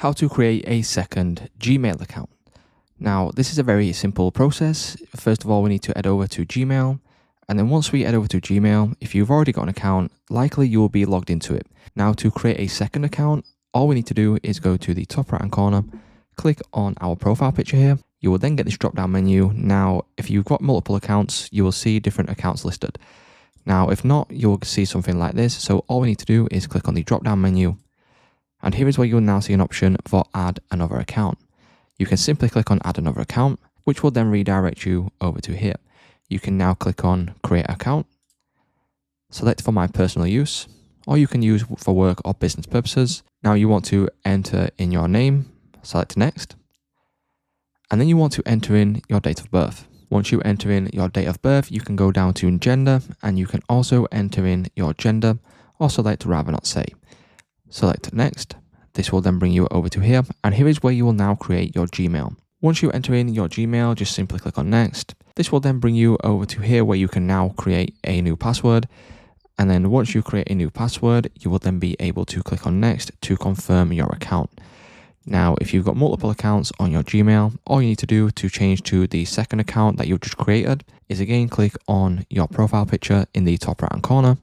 How to create a second Gmail account. Now, this is a very simple process. First of all, we need to head over to Gmail. And then once we head over to Gmail, if you've already got an account, likely you will be logged into it. Now, to create a second account, all we need to do is go to the top right hand corner, click on our profile picture here. You will then get this drop down menu. Now, if you've got multiple accounts, you will see different accounts listed. Now, if not, you'll see something like this. So all we need to do is click on the drop down menu. And here is where you'll now see an option for add another account. You can simply click on add another account, which will then redirect you over to here. You can now click on create account, select for my personal use, or you can use for work or business purposes. Now you want to enter in your name, select next, and then you want to enter in your date of birth. Once you enter in your date of birth, you can go down to gender, and you can also enter in your gender, or select rather not say. Select next. This will then bring you over to here, and here is where you will now create your Gmail. Once you enter in your Gmail, just simply click on next. This will then bring you over to here where you can now create a new password. And then once you create a new password, you will then be able to click on next to confirm your account. Now, if you've got multiple accounts on your Gmail, all you need to do to change to the second account that you've just created is again click on your profile picture in the top right hand corner.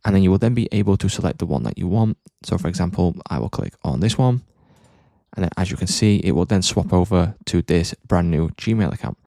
And then you will then be able to select the one that you want. So for example, I will click on this one. And then as you can see, it will then swap over to this brand new Gmail account.